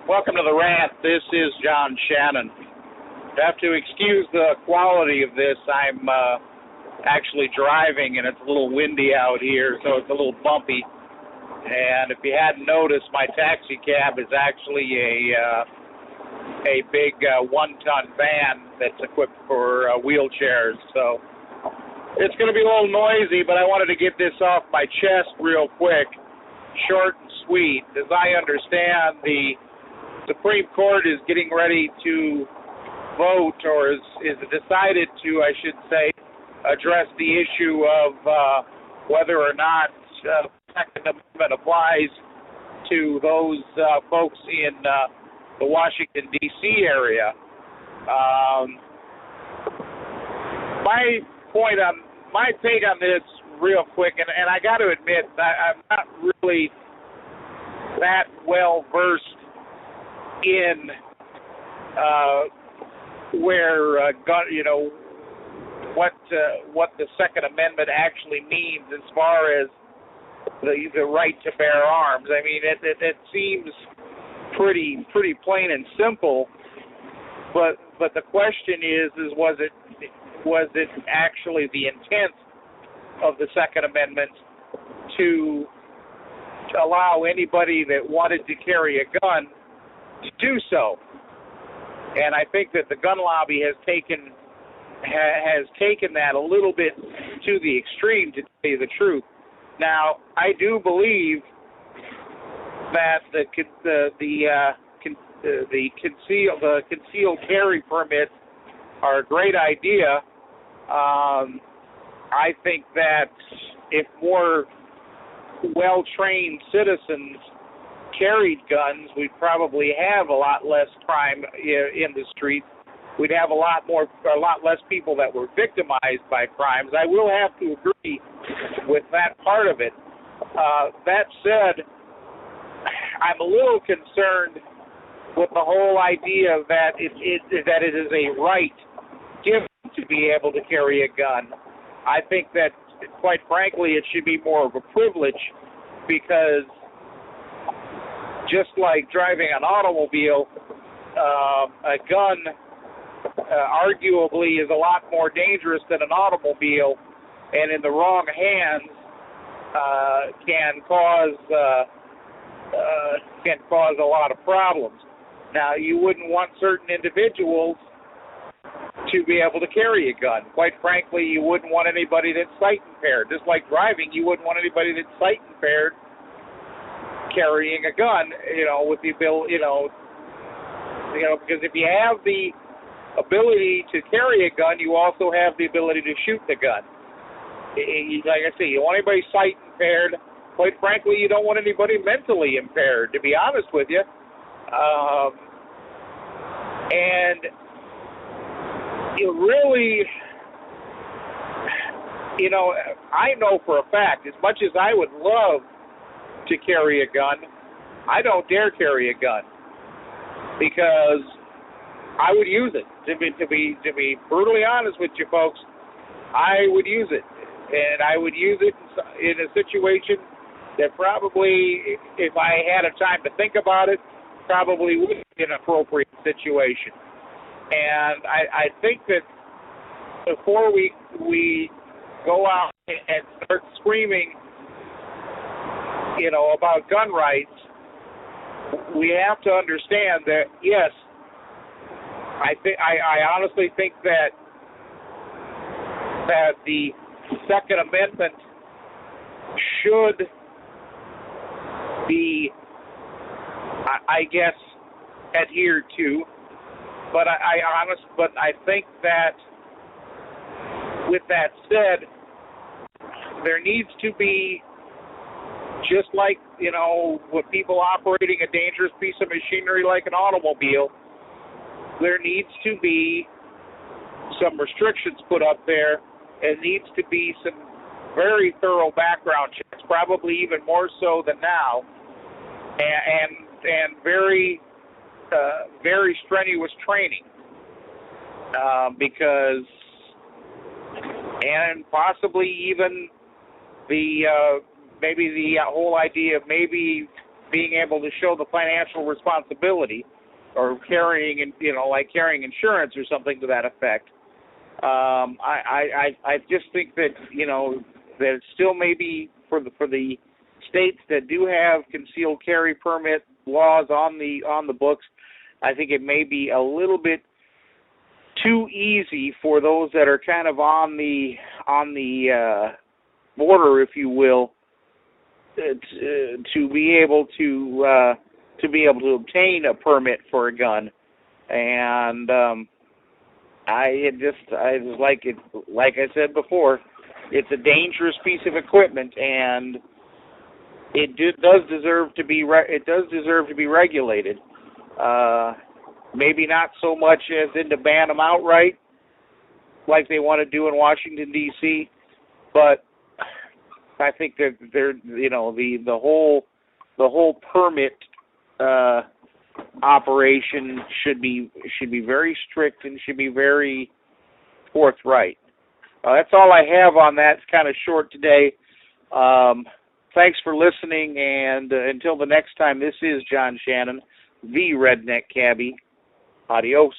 Welcome to the Rant. This is John Shannon. You have to excuse the quality of this. I'm actually driving, and it's a little windy out here, so it's a little bumpy. And if you hadn't noticed, my taxi cab is actually a big one-ton van that's equipped for wheelchairs. So it's going to be a little noisy, but I wanted to get this off my chest real quick, short and sweet. As I understand, the Supreme Court is getting ready to vote, or is decided to, I should say, address the issue of whether or not the Second Amendment applies to those folks in the Washington, D.C. area. My take on this real quick, and I got to admit, I'm not really that well versed in what the Second Amendment actually means as far as the right to bear arms. I mean, it seems pretty plain and simple, but the question is was it actually the intent of the Second Amendment to allow anybody that wanted to carry a gun to do so? And I think that the gun lobby has taken that a little bit to the extreme, to tell you the truth. Now, I do believe that the concealed carry permits are a great idea. I think that if more well-trained citizens carried guns, we'd probably have a lot less crime in the streets. We'd have a lot less people that were victimized by crimes. I will have to agree with that part of it. That said, I'm a little concerned with the whole idea that it is a right given to be able to carry a gun. I think that, quite frankly, it should be more of a privilege, because just like driving an automobile, a gun arguably is a lot more dangerous than an automobile, and in the wrong hands can cause a lot of problems. Now, you wouldn't want certain individuals to be able to carry a gun. Quite frankly, you wouldn't want anybody that's sight impaired. Just like driving, you wouldn't want anybody that's sight impaired carrying a gun, with the ability, because if you have the ability to carry a gun, you also have the ability to shoot the gun. Like I say, you don't want anybody sight impaired. Quite frankly, you don't want anybody mentally impaired, to be honest with you. And it really, I know for a fact, as much as I would love to carry a gun, I don't dare carry a gun, because I would use it. To be brutally honest with you folks, I would use it, and I would use it in a situation that probably, if I had a time to think about it, probably would be an appropriate situation. And I think that before we go out and start screaming, about gun rights, we have to understand that, yes, I honestly think that the Second Amendment should be, I guess, adhered to. But I think that, with that said, there needs to be, just like, with people operating a dangerous piece of machinery like an automobile, there needs to be some restrictions put up there. It needs to be some very thorough background checks, probably even more so than now, and very strenuous training, because, and possibly even maybe the whole idea of maybe being able to show the financial responsibility, or carrying, like carrying insurance or something to that effect. I just think that that it still may be for the states that do have concealed carry permit laws on the books. I think it may be a little bit too easy for those that are kind of on the border, if you will, to be able to obtain a permit for a gun. And I like it. Like I said before, it's a dangerous piece of equipment, and it does deserve to be regulated. Maybe not so much as in to ban them outright, like they want to do in Washington D.C., but I think that the whole permit operation should be very strict and should be very forthright. That's all I have on that. It's kind of short today. Thanks for listening, and until the next time, this is John Shannon, the Redneck Cabbie. Adios.